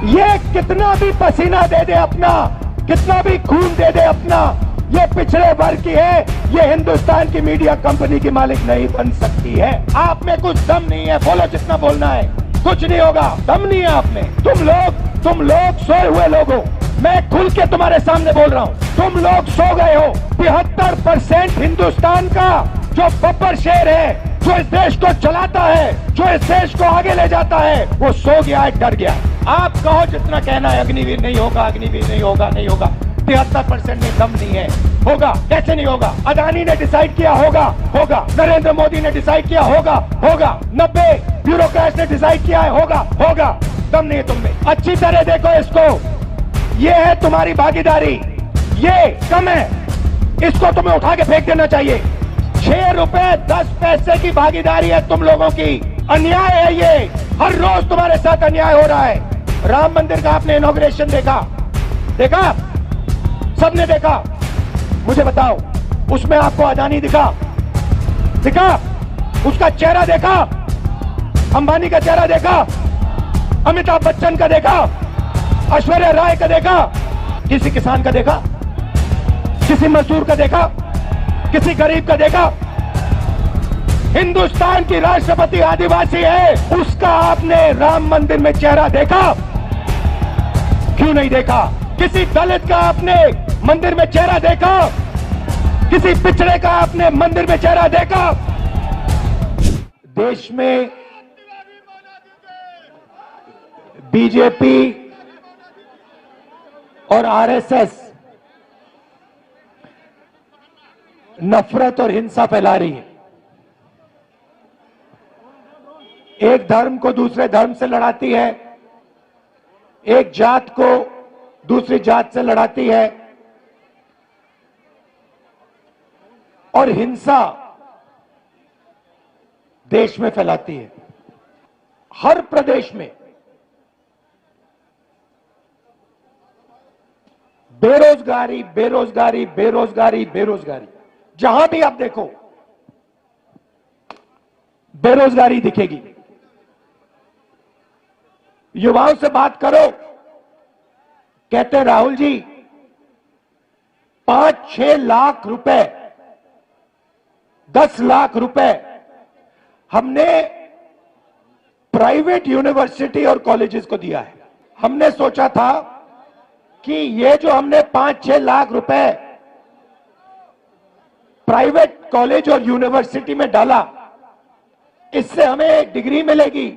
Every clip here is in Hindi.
ये कितना भी पसीना दे दे अपना, कितना भी खून दे दे अपना, ये पिछड़े वर्ग की है, ये हिंदुस्तान की मीडिया कंपनी की मालिक नहीं बन सकती है। आप में कुछ दम नहीं है, बोलो जितना बोलना है, कुछ नहीं होगा, दम नहीं है आप में। तुम लोग सोए हुए लोग हो, मैं खुल के तुम्हारे सामने बोल रहा हूँ, तुम लोग सो गए हो। 73% हिंदुस्तान का जो बब्बर शेर है, जो इस देश को चलाता है, जो इस देश को आगे ले जाता है, वो सो गया है, डर गया। आप कहो जितना कहना है, अग्निवीर नहीं होगा, अग्निवीर नहीं होगा, नहीं होगा। 73% में दम नहीं है, होगा। कैसे नहीं होगा? अदानी ने डिसाइड किया, होगा, होगा। नरेंद्र मोदी ने डिसाइड किया, होगा, होगा। 90 ब्यूरोक्रेट्स ने डिसाइड किया है, होगा, होगा। दम नहीं है तुम में। अच्छी तरह देखो इसको, ये है तुम्हारी भागीदारी, ये कम है, इसको तुम्हें उठा के फेंक देना चाहिए। 6 रुपए 10 पैसे की भागीदारी है तुम लोगों की, अन्याय है ये। हर रोज तुम्हारे साथ अन्याय हो रहा है। राम मंदिर का आपने इनॉग्रेशन देखा, देखा, सबने देखा। मुझे बताओ, उसमें आपको अदानी दिखा? दिखा? उसका चेहरा देखा? अंबानी का चेहरा देखा? अमिताभ बच्चन का देखा? ऐश्वर्या राय का देखा? किसी किसान का देखा? किसी मजदूर का देखा? किसी गरीब का देखा? हिंदुस्तान की राष्ट्रपति आदिवासी है, उसका आपने राम मंदिर में चेहरा देखा? क्यों नहीं देखा? किसी दलित का आपने मंदिर में चेहरा देखा? किसी पिछड़े का आपने मंदिर में चेहरा देखा? देश में बीजेपी और आरएसएस नफरत और हिंसा फैला रही है। एक धर्म को दूसरे धर्म से लड़ाती है, एक जात को दूसरी जात से लड़ाती है, और हिंसा देश में फैलाती है। हर प्रदेश में बेरोजगारी, बेरोजगारी, बेरोजगारी, बेरोजगारी, जहां भी आप देखो बेरोजगारी दिखेगी। युवाओं से बात करो, कहते हैं राहुल जी 5-6 लाख रुपए, 10 लाख रुपए हमने प्राइवेट यूनिवर्सिटी और कॉलेजेस को दिया है। हमने सोचा था कि ये जो हमने 5-6 लाख रुपए प्राइवेट कॉलेज और यूनिवर्सिटी में डाला, इससे हमें एक डिग्री मिलेगी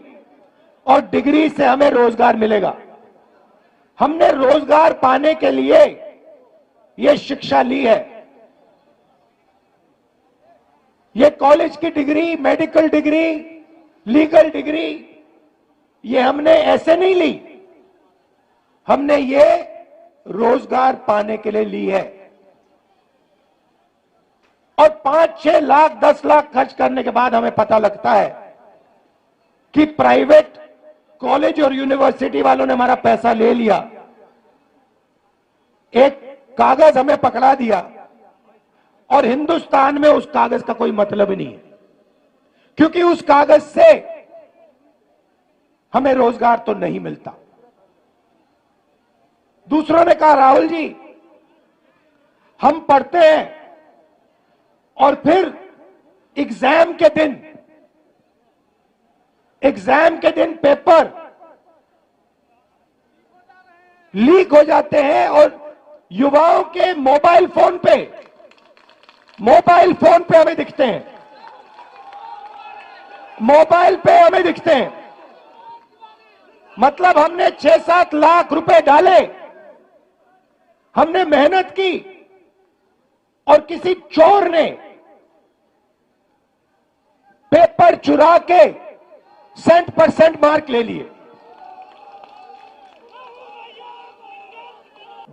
और डिग्री से हमें रोजगार मिलेगा। हमने रोजगार पाने के लिए यह शिक्षा ली है। ये कॉलेज की degree, medical degree, legal degree, ये हमने ऐसे नहीं ली, हमने ये रोजगार पाने के लिए ली है। और 5-6 लाख 10 लाख खर्च करने के बाद हमें पता लगता है कि प्राइवेट कॉलेज और यूनिवर्सिटी वालों ने हमारा पैसा ले लिया, एक कागज हमें पकड़ा दिया, और हिंदुस्तान में उस कागज का कोई मतलब नहीं है, क्योंकि उस कागज से हमें रोजगार तो नहीं मिलता। दूसरों ने कहा राहुल जी हम पढ़ते हैं और फिर एग्जाम के दिन पेपर लीक हो जाते हैं और युवाओं के मोबाइल फोन पे हमें दिखते हैं, मोबाइल पे हमें दिखते हैं। मतलब हमने 6-7 लाख रुपए डाले, हमने मेहनत की, और किसी चोर ने पेपर चुरा के 100% मार्क ले लिए।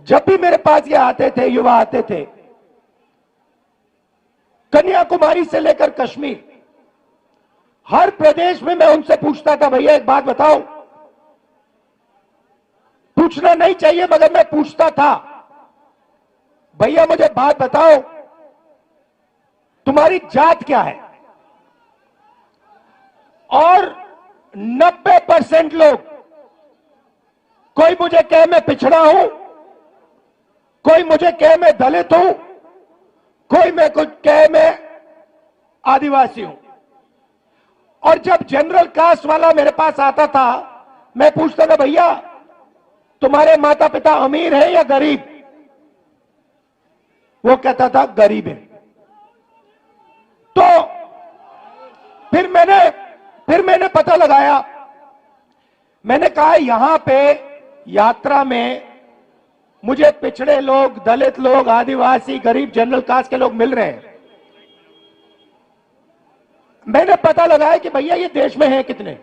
जब भी मेरे पास ये आते थे, युवा आते थे, कन्याकुमारी से लेकर कश्मीर, हर प्रदेश में मैं उनसे पूछता था भैया एक बात बताओ, पूछना नहीं चाहिए मगर मैं पूछता था, भैया मुझे बात बताओ तुम्हारी जात क्या है? और 90% लोग को कोई मुझे कहे मैं पिछड़ा हूं, कोई मुझे कहे मैं दलित हूं, कोई मैं कुछ कहे मैं आदिवासी हूं। और जब जनरल कास्ट वाला मेरे पास आता था, मैं पूछता था भैया तुम्हारे माता पिता अमीर है या गरीब? वो कहता था गरीब है। तो फिर मैंने पता लगाया। मैंने कहा यहां पे यात्रा में मुझे पिछड़े लोग, दलित लोग, आदिवासी, गरीब, जनरल कास्ट के लोग मिल रहे हैं। मैंने पता लगाया कि भैया ये देश में है कितने?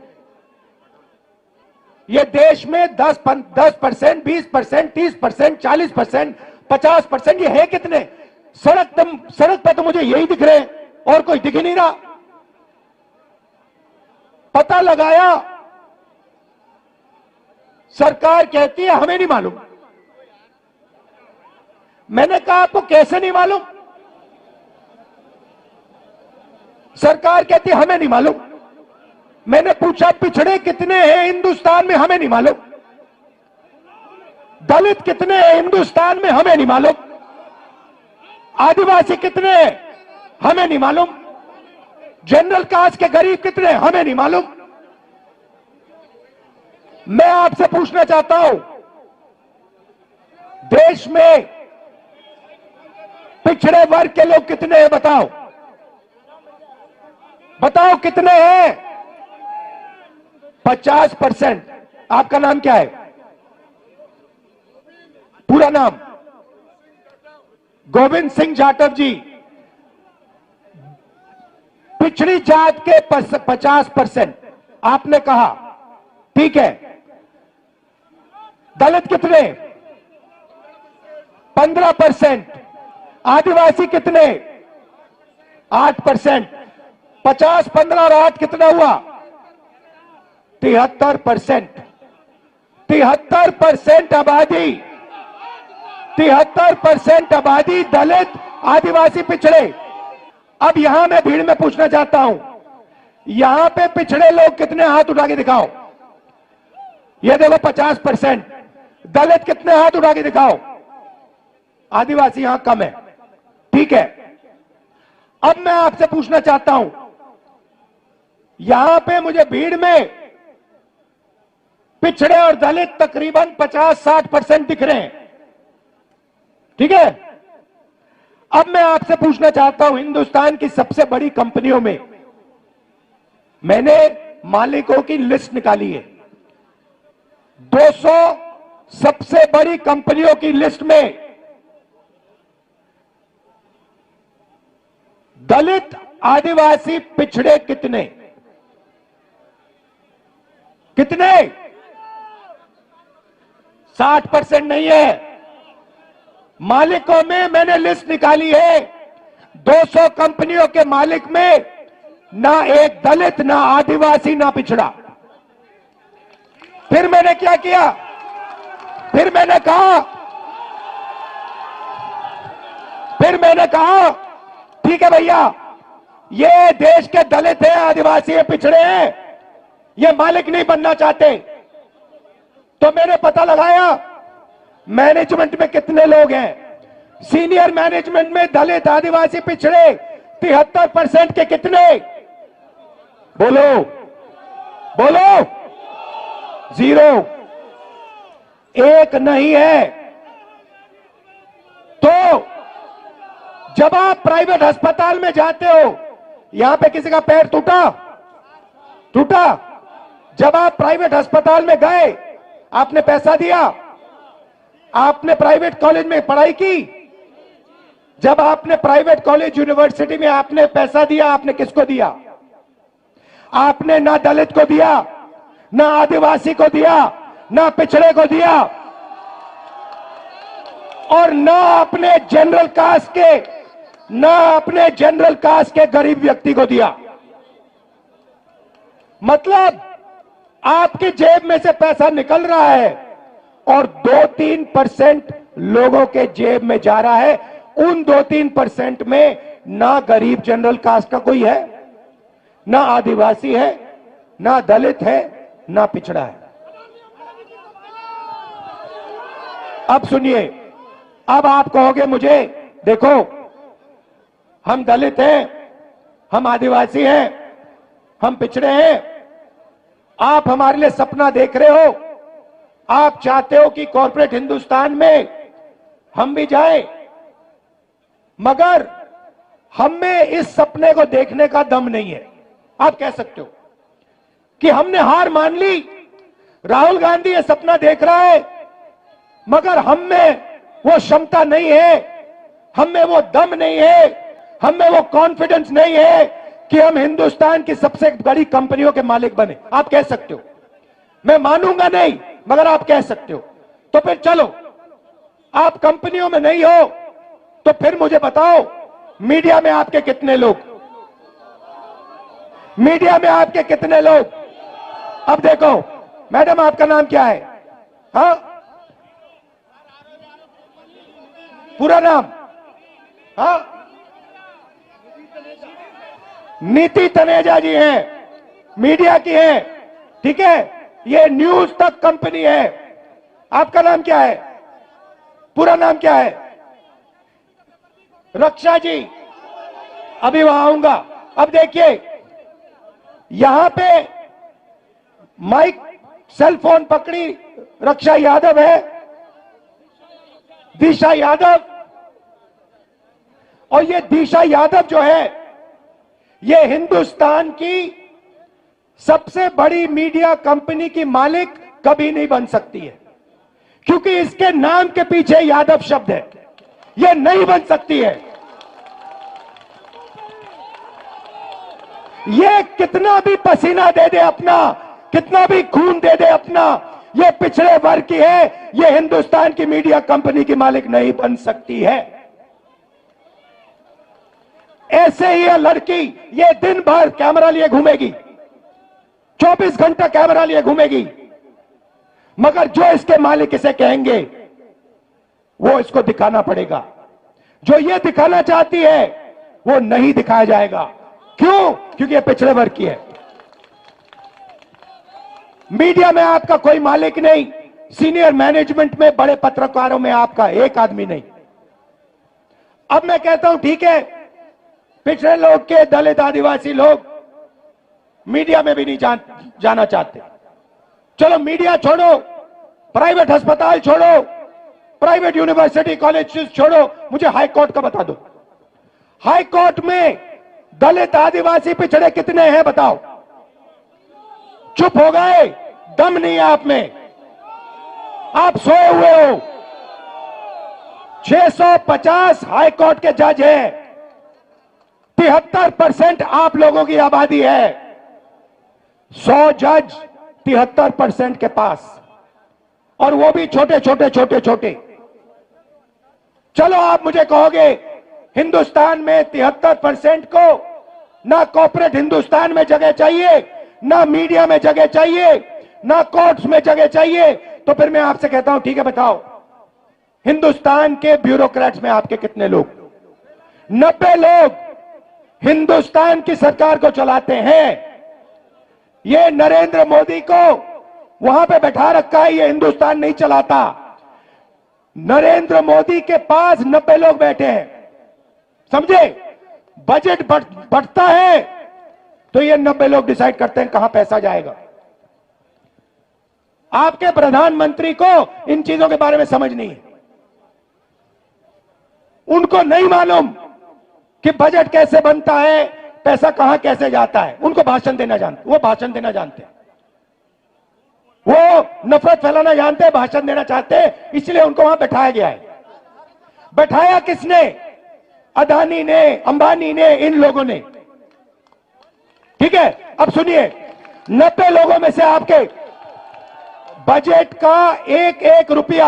ये देश में 10%, 20%, 30%, 40%, 50%, ये है कितने? सड़क पे तो मुझे यही दिख रहे हैं और कोई दिख ही नहीं रहा। पता लगाया, सरकार कहती है हमें नहीं मालूम। मैंने कहा आपको कैसे नहीं मालूम? सरकार कहती है हमें नहीं मालूम। मैंने पूछा पिछड़े कितने हैं हिंदुस्तान में? हमें नहीं मालूम। दलित कितने हैं हिंदुस्तान में? हमें नहीं मालूम। आदिवासी कितने हैं? हमें नहीं मालूम। जनरल कास्ट के गरीब कितने हैं? हमें नहीं मालूम। मैं आपसे पूछना चाहता हूं, देश में पिछड़े वर्ग के लोग कितने हैं? बताओ बताओ कितने हैं? 50%। आपका नाम क्या है? पूरा नाम? गोविंद सिंह जाटव जी। पिछड़ी जात के 50% आपने कहा, ठीक है। दलित कितने? 15%। आदिवासी कितने? 8%। 50, 15 और 8 कितना हुआ? 73%। 73% आबादी, 73% आबादी दलित, आदिवासी, पिछड़े। अब यहां मैं भीड़ में पूछना चाहता हूं, यहां पे पिछड़े लोग कितने? हाथ उठा के दिखाओ। ये देखो 50%। दलित कितने? हाथ उठा के दिखाओ। आदिवासी यहां कम है, ठीक है। अब मैं आपसे पूछना चाहता हूं, यहां पे मुझे भीड़ में पिछड़े और दलित तकरीबन 50-60% दिख रहे हैं, ठीक है। अब मैं आपसे पूछना चाहता हूं, हिंदुस्तान की सबसे बड़ी कंपनियों में मैंने मालिकों की लिस्ट निकाली है। 200 सबसे बड़ी कंपनियों की लिस्ट में दलित, आदिवासी, पिछड़े कितने? कितने? 60% नहीं है। मालिकों में मैंने लिस्ट निकाली है, 200 कंपनियों के मालिक में ना एक दलित, ना आदिवासी, ना पिछड़ा। फिर मैंने क्या किया? फिर मैंने कहा ठीक है भैया, ये देश के दलित हैं, आदिवासी हैं, पिछड़े हैं, ये मालिक नहीं बनना चाहते। तो मैंने पता लगाया मैनेजमेंट में कितने लोग हैं। सीनियर मैनेजमेंट में दलित, आदिवासी, पिछड़े 73% के कितने? बोलो बोलो। 0, एक नहीं है। तो जब आप प्राइवेट अस्पताल में जाते हो, यहां पे किसी का पैर टूटा, जब आप प्राइवेट अस्पताल में गए, आपने पैसा दिया, आपने प्राइवेट कॉलेज में पढ़ाई की, जब आपने प्राइवेट कॉलेज, यूनिवर्सिटी में आपने पैसा दिया, आपने किसको दिया? आपने ना दलित को दिया, ना आदिवासी को दिया, ना पिछड़े को दिया, और ना अपने जनरल कास्ट के गरीब व्यक्ति को दिया। मतलब आपकी जेब में से पैसा निकल रहा है और 2-3% लोगों के जेब में जा रहा है। उन 2-3% में ना गरीब जनरल कास्ट का कोई है, ना आदिवासी है, ना दलित है, ना पिछड़ा है। अब सुनिए, अब आप कहोगे मुझे, देखो हम दलित हैं, हम आदिवासी हैं, हम पिछड़े हैं, आप हमारे लिए सपना देख रहे हो, आप चाहते हो कि कॉर्पोरेट हिंदुस्तान में हम भी जाएं, मगर हम में इस सपने को देखने का दम नहीं है। आप कह सकते हो कि हमने हार मान ली, राहुल गांधी ये सपना देख रहा है, मगर हम में वो क्षमता नहीं है, हम में वो दम नहीं है, हम में वो कॉन्फिडेंस नहीं है कि हम हिंदुस्तान की सबसे बड़ी कंपनियों के मालिक बने। आप कह सकते हो, मैं मानूंगा नहीं, मगर आप कह सकते हो। तो फिर चलो, आप कंपनियों में नहीं हो तो फिर मुझे बताओ, मीडिया में आपके कितने लोग, मीडिया में आपके कितने लोग? अब देखो मैडम, आपका नाम क्या है? हाँ, पूरा नाम? हाँ, नीति तनेजा जी हैं, मीडिया की हैं, ठीक है, ये न्यूज तक कंपनी है। आपका नाम क्या है? पूरा नाम क्या है? रक्षा जी, अभी वहां आऊंगा। अब देखिए, यहां पे माइक सेल फोन पकड़ी रक्षा यादव है, दिशा यादव, और ये दिशा यादव जो है, ये हिंदुस्तान की सबसे बड़ी मीडिया कंपनी की मालिक कभी नहीं बन सकती है, क्योंकि इसके नाम के पीछे यादव शब्द है। ये नहीं बन सकती है। ये कितना भी पसीना दे दे अपना, कितना भी खून दे दे अपना, ये पिछड़े वर्ग की है, ये हिंदुस्तान की मीडिया कंपनी की मालिक नहीं बन सकती है। ऐसे ही ये लड़की, ये दिन भर कैमरा लिए घूमेगी, 24 घंटा कैमरा लिए घूमेगी, मगर जो इसके मालिक इसे कहेंगे वो इसको दिखाना पड़ेगा। जो ये दिखाना चाहती है वो नहीं दिखाया जाएगा। क्यों? क्योंकि ये पिछड़े वर्ग की है। मीडिया में आपका कोई मालिक नहीं, सीनियर मैनेजमेंट में, बड़े पत्रकारों में आपका एक आदमी नहीं। अब मैं कहता हूं, ठीक है, पिछड़े लोग के, दलित आदिवासी लोग मीडिया में भी नहीं जाना चाहते। चलो मीडिया छोड़ो, प्राइवेट अस्पताल छोड़ो, प्राइवेट यूनिवर्सिटी कॉलेज छोड़ो, मुझे हाई कोर्ट का बता दो। हाई कोर्ट में दलित आदिवासी पिछड़े कितने हैं बताओ? चुप हो गए, दम नहीं है आप में, आप सोए हुए हो। 650 हाई कोर्ट के जज हैं, 73% आप लोगों की आबादी है, 100 जज 73% के पास, और वो भी छोटे छोटे छोटे छोटे। चलो आप मुझे कहोगे, हिंदुस्तान में 73% को ना कॉर्पोरेट हिंदुस्तान में जगह चाहिए, ना मीडिया में जगह चाहिए, ना कोर्ट्स में जगह चाहिए, तो फिर मैं आपसे कहता हूं, ठीक है, बताओ हिंदुस्तान के ब्यूरोक्रेट्स में आपके कितने लोग? 90 लोग हिंदुस्तान की सरकार को चलाते हैं। ये नरेंद्र मोदी को वहां पे बैठा रखा है, ये हिंदुस्तान नहीं चलाता। नरेंद्र मोदी के पास 90 लोग बैठे हैं, समझे? बजट बढ़ता है तो ये 90 लोग डिसाइड करते हैं कहां पैसा जाएगा। आपके प्रधानमंत्री को इन चीजों के बारे में समझ नहीं है, उनको नहीं मालूम कि बजट कैसे बनता है, पैसा कहां कैसे जाता है। उनको भाषण देना जानते, वो भाषण देना जानते हैं, वो नफरत फैलाना जानते हैं, भाषण देना चाहते हैं, इसलिए उनको वहां बैठाया गया है। बैठाया किसने? अदानी ने, अंबानी ने, इन लोगों ने, ठीक है। अब सुनिए, 90 लोगों में से आपके बजट का एक एक रुपया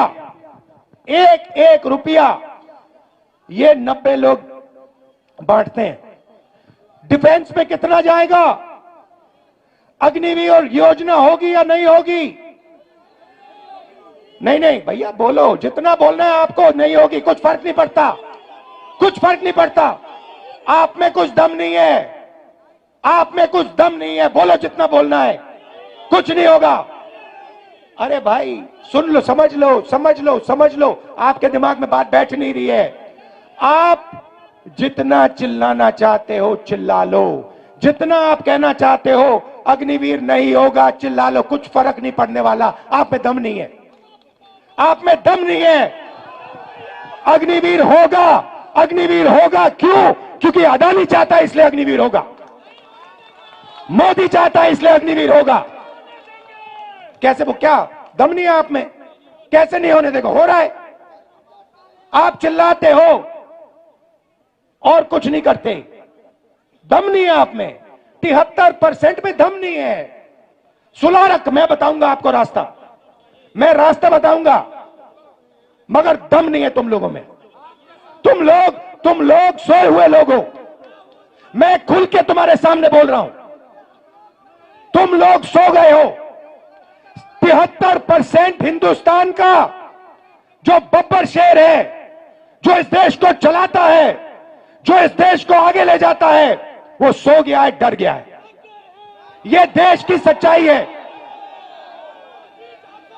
ये 90 लोग बांटते हैं। डिफेंस में कितना जाएगा? अग्निवीर योजना होगी या नहीं होगी? नहीं भैया बोलो, जितना बोलना है आपको। नहीं होगी, कुछ फर्क नहीं पड़ता, कुछ फर्क नहीं पड़ता। आप में कुछ दम नहीं है, आप में कुछ दम नहीं है, बोलो जितना बोलना है, कुछ नहीं होगा। अरे भाई सुन लो, समझ लो, समझ लो, समझ लो, आपके दिमाग में बात बैठ नहीं रही है। आप जितना चिल्लाना चाहते हो चिल्ला लो, जितना आप कहना चाहते हो अग्निवीर नहीं होगा चिल्ला लो, कुछ फर्क नहीं पड़ने वाला। आप में दम नहीं है, आप में दम नहीं है। अग्निवीर होगा, अग्निवीर होगा। क्यों? क्योंकि अदानी चाहता है इसलिए अग्निवीर होगा, मोदी चाहता है इसलिए अग्निवीर होगा। कैसे? वो क्या दम नहीं है आप में? कैसे नहीं होने देगा? हो रहा है। आप चिल्लाते हो और कुछ नहीं करते, दम नहीं है आप में। 73% में दम नहीं है। सुलह रख, मैं बताऊंगा आपको रास्ता, मैं रास्ता बताऊंगा, मगर दम नहीं है तुम लोगों में। तुम लोग सोए हुए लोग हो। मैं खुल के तुम्हारे सामने बोल रहा हूं, तुम लोग सो गए हो। 73% हिंदुस्तान का जो बब्बर शेर है, जो इस देश को चलाता है, जो इस देश को आगे ले जाता है, वो सो गया है, डर गया है। ये देश की सच्चाई है।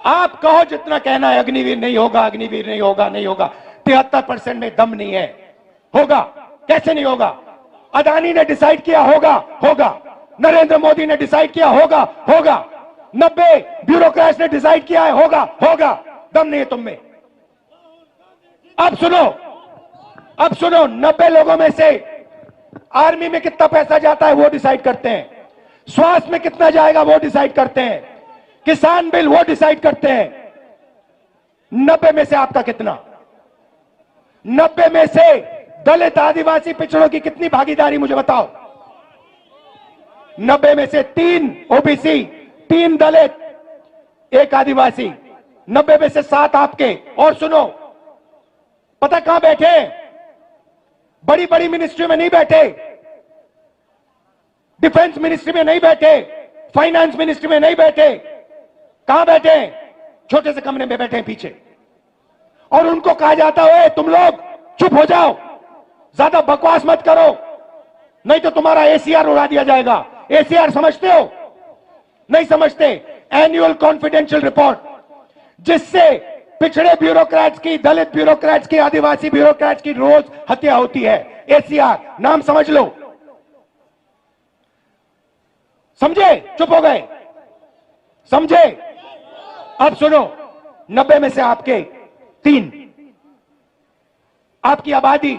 आप कहो जितना कहना है अग्निवीर नहीं होगा, अग्निवीर नहीं होगा, नहीं होगा। 73% में दम नहीं है। होगा, कैसे नहीं होगा? अदानी ने डिसाइड किया होगा, होगा। नरेंद्र मोदी ने डिसाइड किया होगा, होगा। 90 ब्यूरोक्रेट्स ने डिसाइड किया है, होगा, होगा। दम नहीं है तुम में। अब सुनो, अब सुनो, 90 लोगों में से आर्मी में कितना पैसा जाता है वो डिसाइड करते हैं, स्वास्थ्य में कितना जाएगा वो डिसाइड करते हैं, किसान बिल वो डिसाइड करते हैं। 90 में से आपका कितना? 90 में से दलित आदिवासी पिछड़ों की कितनी भागीदारी मुझे बताओ? 90 में से 3 ओबीसी, 3 दलित, 1 आदिवासी, 90 में से 7 आपके। और सुनो, पता कहां बैठे? बड़ी बड़ी मिनिस्ट्री में नहीं बैठे, डिफेंस मिनिस्ट्री में नहीं बैठे, फाइनेंस मिनिस्ट्री में नहीं बैठे। कहां बैठे? छोटे से कमरे में बैठे हैं पीछे। और उनको कहा जाता है तुम लोग चुप हो जाओ, ज्यादा बकवास मत करो, नहीं तो तुम्हारा एसीआर उड़ा दिया जाएगा। एसीआर समझते हो? नहीं समझते। एनुअल कॉन्फिडेंशियल रिपोर्ट, जिससे पिछड़े ब्यूरोक्रेट्स की, दलित ब्यूरोक्रेट्स की, आदिवासी ब्यूरोक्रेट्स की रोज हत्या होती है। एसीआर नाम समझ लो। समझे? चुप हो गए? समझे? अब सुनो, 90 में से आपके 3, आपकी आबादी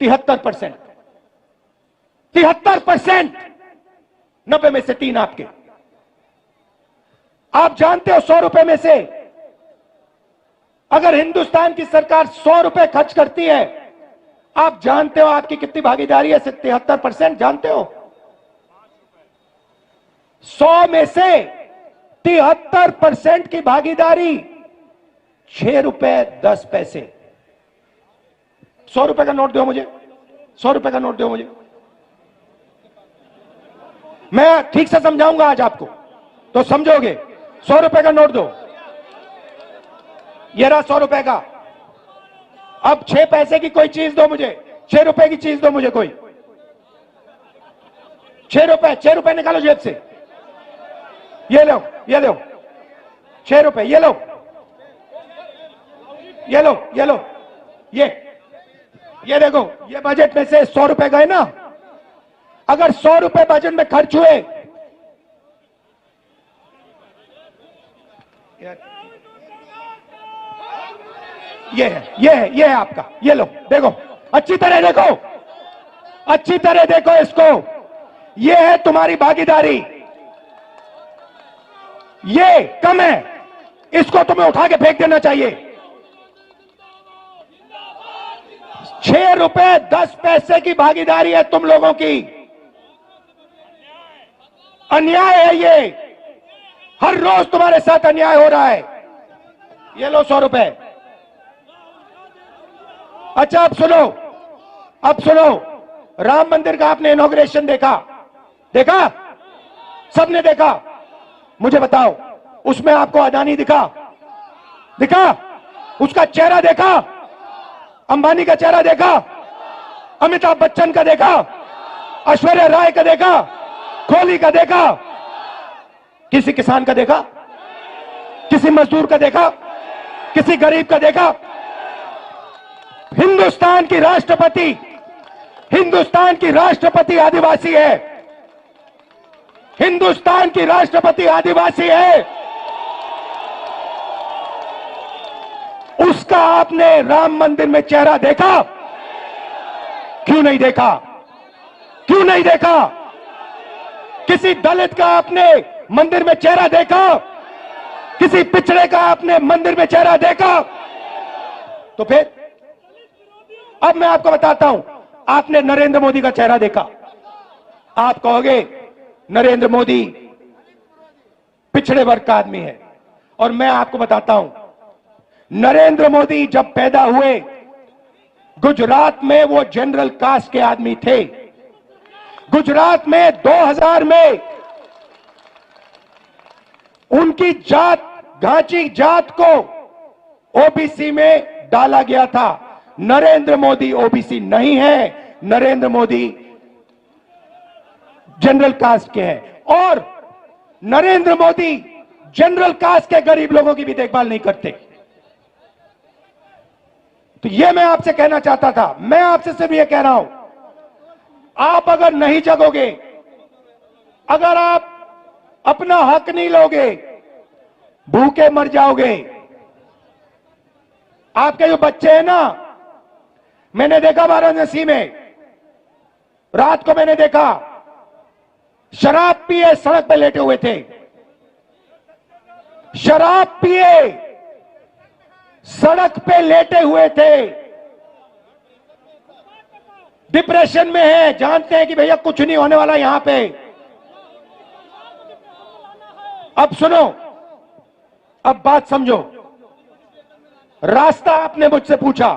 73%, 73%, 90 में से 3 आपके। आप जानते हो 100 रुपए में से अगर हिंदुस्तान की सरकार 100 रुपए खर्च करती है, आप जानते हो आपकी कितनी भागीदारी है? 73%। जानते हो? 100 में से 73% की भागीदारी 6 रुपए 10 पैसे। 100 रुपए का नोट दो मुझे, 100 रुपए का नोट दो मुझे। मैं ठीक से समझाऊंगा आज आपको, तो समझोगे। 100 रुपए का नोट दो, ये रहा 100 रुपए का। अब 6 पैसे की कोई चीज दो मुझे, 6 रुपए की चीज दो मुझे कोई। 6 रुपए निकालो जेब से। ये लो, ये लो, 6 रुपए, ये लो, ये लो, ये लो, ये देखो, ये बजट में से 100 रुपए गए ना। अगर 100 रुपए बजट में खर्च हुए, ये है आपका। ये लो, देखो, अच्छी तरह देखो, अच्छी तरह देखो इसको। ये है तुम्हारी भागीदारी। ये कम है, इसको तुम्हें उठा के फेंक देना चाहिए। 6 रुपए 10 पैसे की भागीदारी है तुम लोगों की। अन्याय है ये। हर रोज तुम्हारे साथ अन्याय हो रहा है। ये लो 100 रुपए। अच्छा अब सुनो, अब सुनो, राम मंदिर का आपने इनॉग्रेशन देखा? देखा? सबने देखा? मुझे बताओ, उसमें आपको अदानी दिखा? दिखा? उसका चेहरा देखा? अंबानी का चेहरा देखा? अमिताभ बच्चन का देखा? ऐश्वर्या राय का देखा? कोहली का देखा? किसी किसान का देखा? किसी किसी मजदूर का देखा? किसी गरीब का देखा? हिंदुस्तान की राष्ट्रपति आदिवासी है। हिंदुस्तान की राष्ट्रपति आदिवासी है। उसका आपने राम मंदिर में चेहरा देखा? क्यों नहीं देखा? क्यों नहीं देखा? किसी दलित का आपने मंदिर में चेहरा देखा? किसी पिछड़े का आपने मंदिर में चेहरा देखा? तो फिर अब मैं आपको बताता हूं, आपने नरेंद्र मोदी का चेहरा देखा। आप कहोगे नरेंद्र मोदी पिछड़े वर्ग का आदमी है, और मैं आपको बताता हूं, नरेंद्र मोदी जब पैदा हुए गुजरात में वो जनरल कास्ट के आदमी थे। गुजरात में 2000 में उनकी जात, घाची जात को ओबीसी में डाला गया था। नरेंद्र मोदी ओबीसी नहीं है, नरेंद्र मोदी जनरल कास्ट के हैं। और नरेंद्र मोदी जनरल कास्ट के गरीब लोगों की भी देखभाल नहीं करते। तो यह मैं आपसे कहना चाहता था। मैं आपसे सिर्फ यह कह रहा हूं, आप अगर नहीं जगोगे, अगर आप अपना हक नहीं लोगे, भूखे मर जाओगे। आपके जो बच्चे हैं ना, मैंने देखा वाराणसी में, रात को मैंने देखा शराब पिए सड़क पे लेटे हुए थे। शराब पिए सड़क पे लेटे हुए थे। डिप्रेशन में है, जानते हैं कि भैया कुछ नहीं होने वाला यहां पे। अब सुनो, अब बात समझो। रास्ता आपने मुझसे पूछा,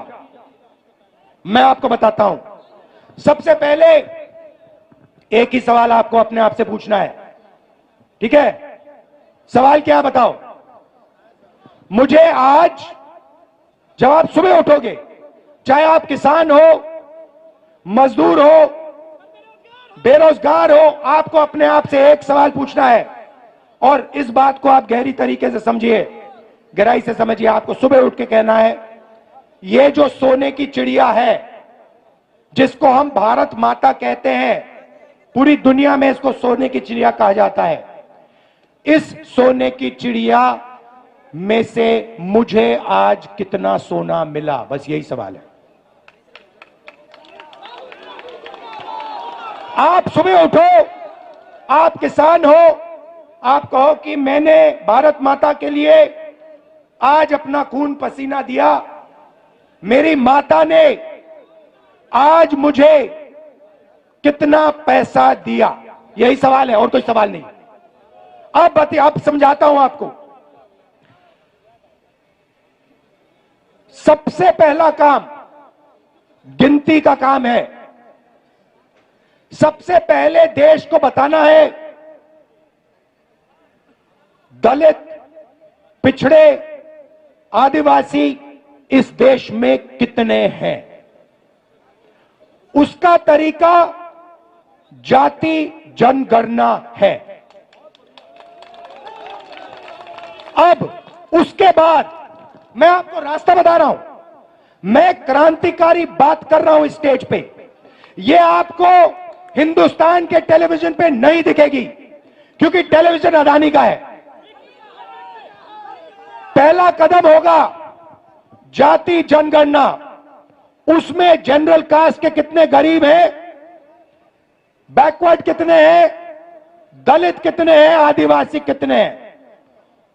मैं आपको बताता हूं। सबसे पहले एक ही सवाल आपको अपने आप से पूछना है, ठीक है? सवाल क्या बताओ मुझे आज। जब आप सुबह उठोगे, चाहे आप किसान हो, मजदूर हो, बेरोजगार हो, आपको अपने आप से एक सवाल पूछना है, और इस बात को आप गहरी तरीके से समझिए, गहराई से समझिए। आपको सुबह उठ के कहना है, ये जो सोने की चिड़िया है, जिसको हम भारत माता कहते हैं, पूरी दुनिया में इसको सोने की चिड़िया कहा जाता है, इस सोने की चिड़िया में से मुझे आज कितना सोना मिला? बस यही सवाल है। आप सुबह उठो, आप किसान हो, आप कहो कि मैंने भारत माता के लिए आज अपना खून पसीना दिया, मेरी माता ने आज मुझे कितना पैसा दिया? यही सवाल है, और कोई सवाल नहीं। अब समझाता हूं आपको। सबसे पहला काम गिनती का काम है। सबसे पहले देश को बताना है दलित, पिछड़े, आदिवासी इस देश में कितने हैं। उसका तरीका जाति जनगणना है। अब उसके बाद मैं आपको रास्ता बता रहा हूं। मैं क्रांतिकारी बात कर रहा हूं स्टेज पे। यह आपको हिंदुस्तान के टेलीविजन पे नहीं दिखेगी, क्योंकि टेलीविजन अडानी का है। पहला कदम होगा जाति जनगणना। उसमें जनरल कास्ट के कितने गरीब हैं, बैकवर्ड कितने हैं, दलित कितने हैं, आदिवासी कितने हैं।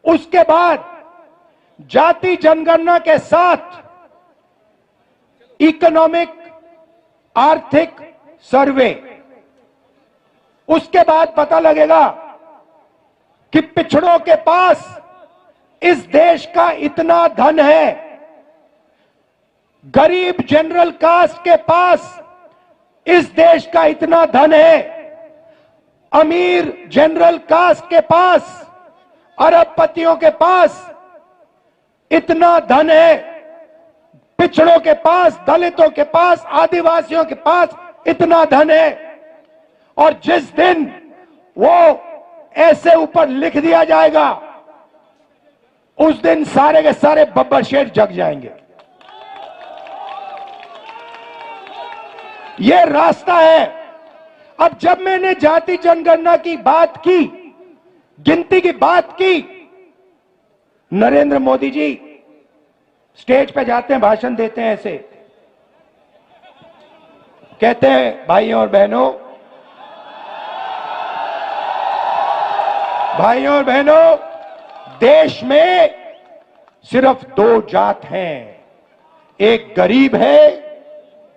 उसके बाद जाति जनगणना के साथ इकोनॉमिक, आर्थिक सर्वे। उसके बाद पता लगेगा कि पिछड़ों के पास इस देश का इतना धन है, गरीब जनरल कास्ट के पास इस देश का इतना धन है, अमीर जनरल कास्ट के पास, अरबपतियों के पास इतना धन है, पिछड़ों के पास, दलितों के पास, आदिवासियों के पास इतना धन है। और जिस दिन वो ऐसे ऊपर लिख दिया जाएगा उस दिन सारे के सारे बब्बर शेर जग जाएंगे। यह रास्ता है। अब जब मैंने जाति जनगणना की बात की, गिनती की बात की, नरेंद्र मोदी जी स्टेज पे जाते हैं, भाषण देते हैं, ऐसे कहते हैं, भाइयों और बहनों, भाइयों और बहनों, देश में सिर्फ दो जात हैं, एक गरीब है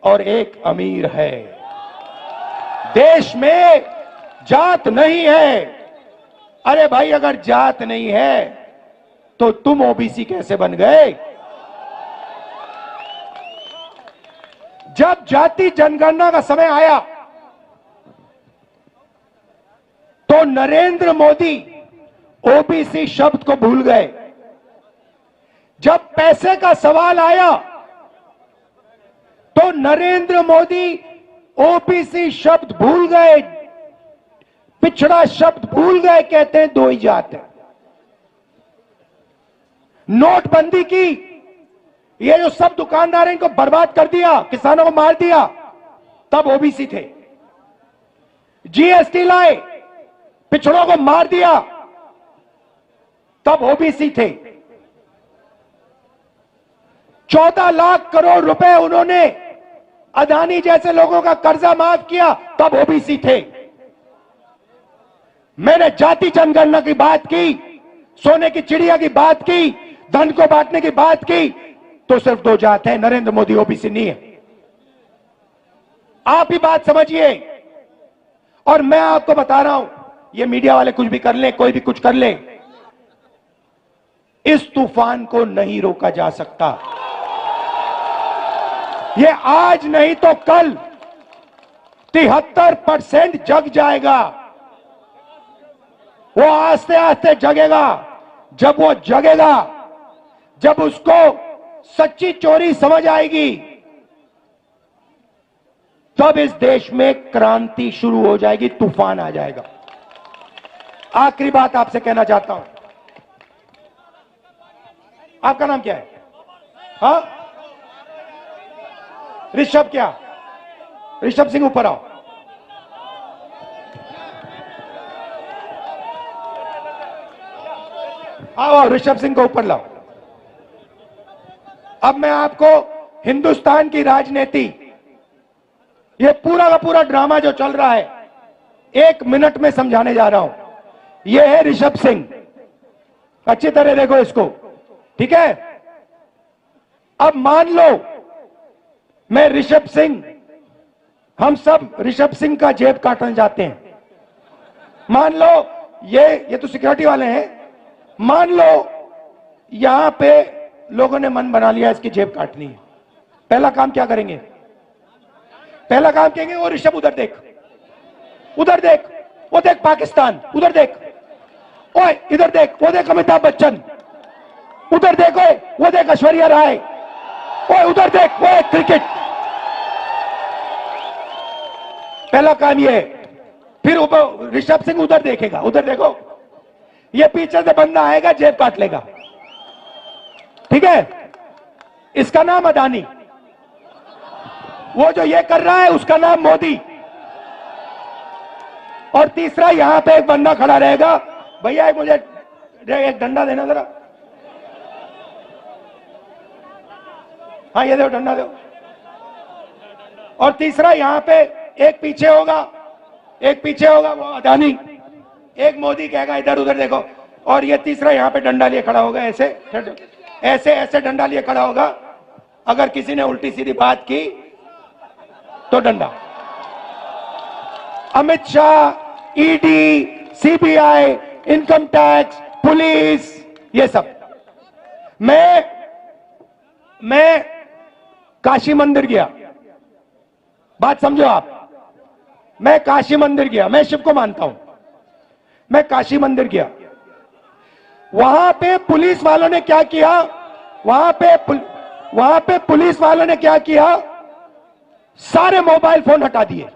और एक अमीर है। देश में जात नहीं है। अरे भाई, अगर जात नहीं है तो तुम ओबीसी कैसे बन गए? जब जाति जनगणना का समय आया तो नरेंद्र मोदी ओबीसी शब्द को भूल गए। जब पैसे का सवाल आया तो नरेंद्र मोदी ओबीसी शब्द भूल गए, पिछड़ा शब्द भूल गए, कहते हैं दो ही जात है। नोटबंदी की, ये जो सब दुकानदार इनको बर्बाद कर दिया, किसानों को मार दिया, तब ओबीसी थे। जीएसटी लाए, पिछड़ों को मार दिया, तब ओबीसी थे। 14 लाख करोड़ रुपए उन्होंने अदानी जैसे लोगों का कर्जा माफ किया, तब ओबीसी थे। मैंने जाति जनगणना की बात की, सोने की चिड़िया की बात की, धन को बांटने की बात की, तो सिर्फ दो जात है, नरेंद्र मोदी ओबीसी नहीं है। आप ही बात समझिए। और मैं आपको बता रहा हूं, ये मीडिया वाले कुछ भी कर ले, कोई भी कुछ कर ले, इस तूफान को नहीं रोका जा सकता। ये आज नहीं तो कल 73% जग जाएगा। वो आस्ते आस्ते जगेगा। जब वो जगेगा, जब उसको सच्ची चोरी समझ आएगी, तब इस देश में क्रांति शुरू हो जाएगी, तूफान आ जाएगा। आखिरी बात आपसे कहना चाहता हूं। आपका नाम क्या है? हाँ, ऋषभ। क्या ऋषभ सिंह, ऊपर आओ। आओ, ऋषभ सिंह को ऊपर लाओ। अब मैं आपको हिंदुस्तान की राजनीति, ये पूरा का पूरा ड्रामा जो चल रहा है, 1 मिनट में समझाने जा रहा हूं। ये है ऋषभ सिंह, अच्छी तरह देखो इसको, ठीक है? अब मान लो मैं ऋषभ सिंह, हम सब ऋषभ सिंह का जेब काटने जाते हैं। मान लो ये तो सिक्योरिटी वाले हैं। मान लो यहां पे लोगों ने मन बना लिया इसकी जेब काटनी है। पहला काम क्या करेंगे? पहला काम कहेंगे, वो ऋषभ उधर देख, उधर देख, वो देख पाकिस्तान, उधर देख, ओए इधर देख, वो देख अमिताभ बच्चन, उधर देख, ओए वो देख ऐश्वर्या राय, ओए उधर देख, वो क्रिकेट। पहला काम ये है। फिर ऋषभ सिंह उधर देखेगा, उधर देखो, ये पीछे से बंदा आएगा, जेब काट लेगा, ठीक है? इसका नाम अदानी। वो जो ये कर रहा है उसका नाम मोदी। और तीसरा यहां पे एक बंदा खड़ा रहेगा, भैया मुझे एक डंडा देना जरा। हाँ ये दो, डंडा दो। और तीसरा यहां पे एक पीछे होगा, एक पीछे होगा वो अदानी, एक मोदी कहेगा इधर उधर देखो, और ये तीसरा यहां पे डंडा लिए खड़ा होगा, ऐसे ऐसे ऐसे डंडा लिए खड़ा होगा। अगर किसी ने उल्टी सीधी बात की तो डंडा। Amit Shah, ED, CBI, income tax, police, ये सब। मैं काशी मंदिर गया, बात समझो आप। मैं काशी मंदिर गया, मैं शिव को मानता हूं। मैं काशी मंदिर गया, वहां पे पुलिस वालों ने क्या किया? वहां पे पुलिस वालों ने क्या किया? सारे मोबाइल फोन हटा दिए,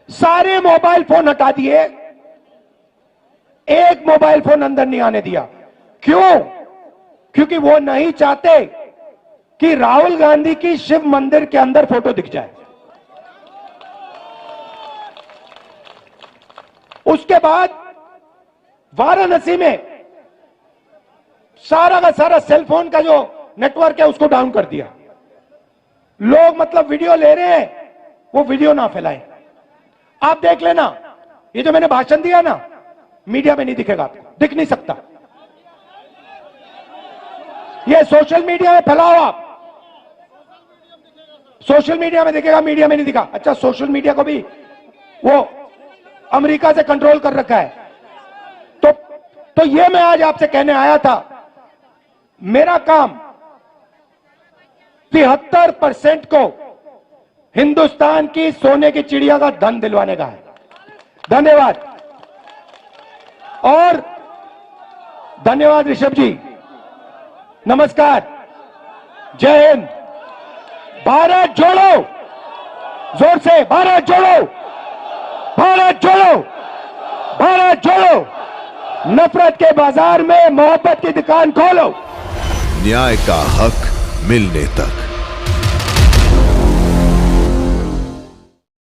सारे मोबाइल फोन हटा दिए, एक मोबाइल फोन अंदर नहीं आने दिया। क्यों? क्योंकि वो नहीं चाहते कि राहुल गांधी की शिव मंदिर के अंदर फोटो दिख जाए। उसके बाद वाराणसी में सारा का सारा सेलफोन का जो नेटवर्क है उसको डाउन कर दिया। लोग मतलब वीडियो ले रहे हैं, वो वीडियो ना फैलाएं। आप देख लेना, ये जो मैंने भाषण दिया ना, मीडिया में नहीं दिखेगा, आपको दिख नहीं सकता। ये सोशल मीडिया में फैलाओ आप, सोशल मीडिया में दिखेगा, मीडिया में नहीं दिखा। अच्छा, सोशल मीडिया को भी वो अमेरिका से कंट्रोल कर रखा है। तो ये मैं आज आपसे कहने आया था, मेरा काम 73% को हिंदुस्तान की सोने की चिड़िया का धन दिलवाने का है। धन्यवाद। और धन्यवाद ऋषभ जी, नमस्कार, जय हिंद, भारत जोड़ो, जोर से भारत जोड़ो, भारत जोड़ो, भारत जोड़ो। नफरत के बाजार में मोहब्बत की दुकान खोलो। न्याय का हक मिलने तक।